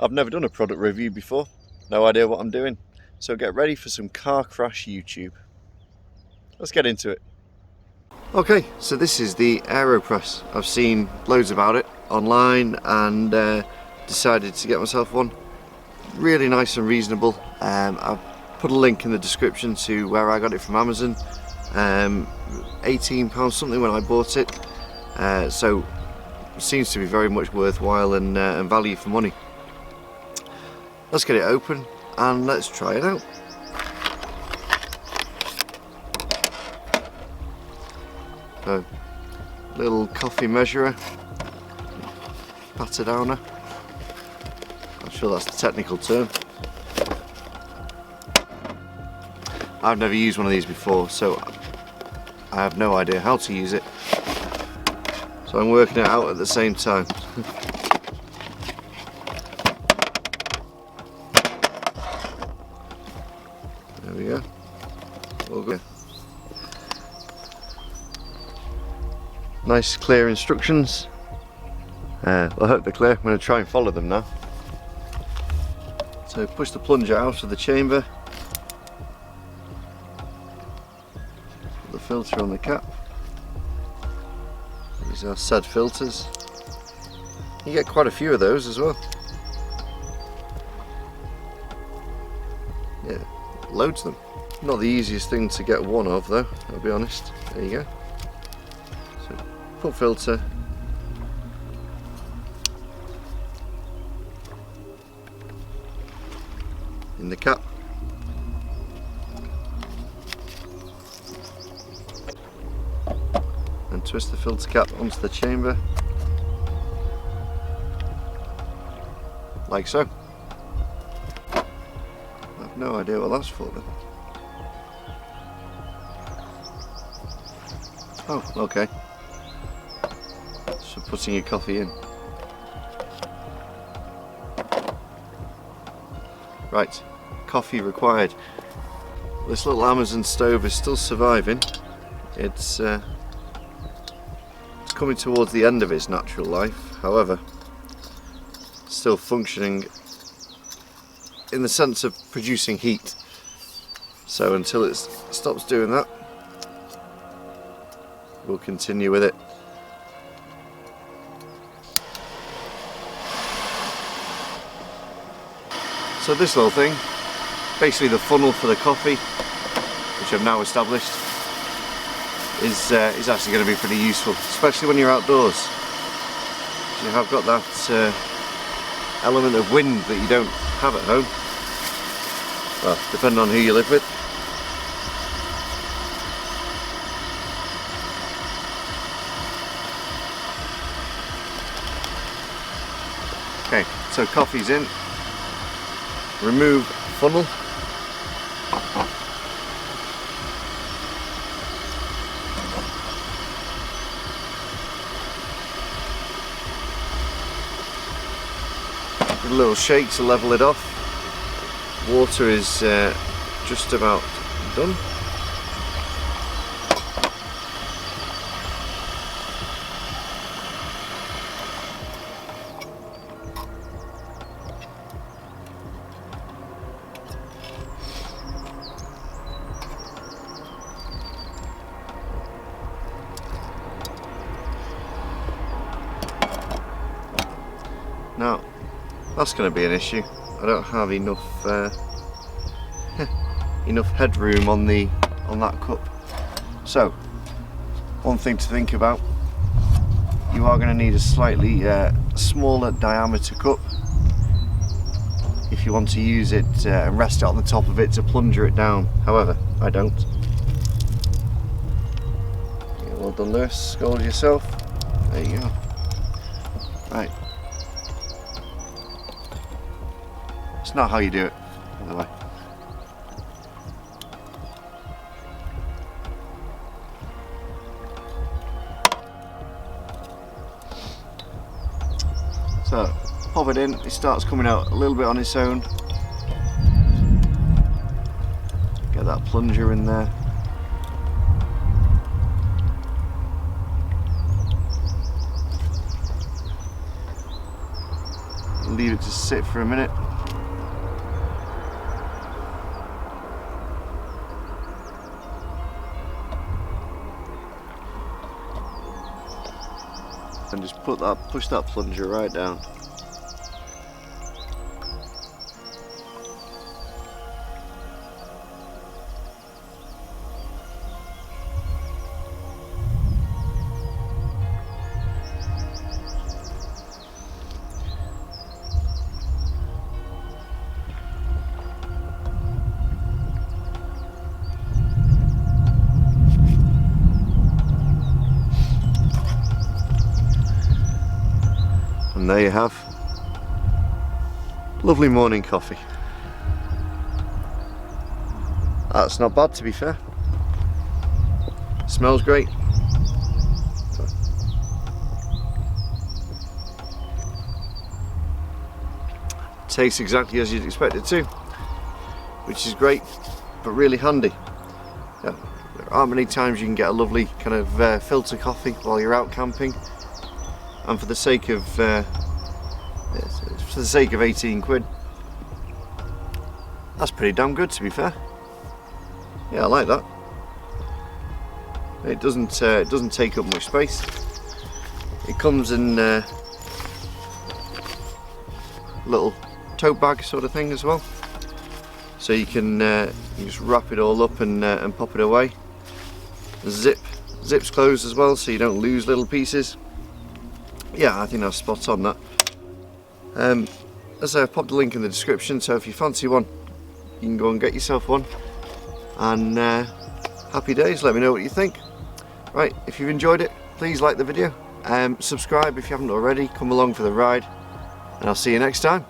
I've never done a product review before, no idea what I'm doing, so get ready for some car crash YouTube. Let's get into it. Okay, so this is the Aeropress. I've seen loads about it online and decided to get myself one. Really nice and reasonable. I've put a link in the description to where I got it from Amazon. £18 something when I bought it, so it seems to be very much worthwhile and value for money. Let's get it open and let's try it out. So, little coffee measurer, patter downer. I'm sure that's the technical term. I've never used one of these before, so I have no idea how to use it. So I'm working it out at the same time. There we go. All good. Nice clear instructions. I hope they're clear. I'm going to try and follow them now. So push the plunger out of the chamber. Put the filter on the cap. These are SAD filters. You get quite a few of those as well. Yeah, loads of them. Not the easiest thing to get one of though, I'll be honest. There you go. So, put filter. In the cap. And twist the filter cap onto the chamber. Like so. I have no idea what that's for then. Oh, okay. So putting your coffee in. Right, coffee required. This little Amazon stove is still surviving. It's coming towards the end of its natural life, however, still functioning in the sense of producing heat. So until it stops doing that, we'll continue with it. So this little thing, basically the funnel for the coffee, which I've now established, is actually going to be pretty useful, especially when you're outdoors. You have got that element of wind that you don't have at home. Well, depending on who you live with. Okay, so coffee's in. Remove funnel. Give a little shake to level it off. Water is just about done. Now, that's going to be an issue. I don't have enough enough headroom on that cup. So, one thing to think about: you are going to need a slightly smaller diameter cup if you want to use it and rest it on the top of it to plunger it down. However, I don't. Yeah, well done, Lewis. Scold yourself. There you go. Right. It's not how you do it, by the way. So, pop it in, it starts coming out a little bit on its own. Get that plunger in there. leave it to sit for a minute. And just push that plunger right down. And there you have lovely morning coffee. That's not bad, to be fair. Smells great. Tastes exactly as you'd expect it to, which is great, but really handy. Yeah, there aren't many times you can get a lovely kind of filter coffee while you're out camping, and for the sake of 18 quid, that's pretty damn good, to be fair. Yeah, I like that. It doesn't take up much space. It comes in a little tote bag sort of thing as well, so you can just wrap it all up and pop it away. The zip's closed as well, so you don't lose little pieces. Yeah, I think that's spot on, that. As I've popped the link in the description, so if you fancy one, you can go and get yourself one. And happy days, let me know what you think. Right, if you've enjoyed it, please like the video. Subscribe if you haven't already, come along for the ride, and I'll see you next time.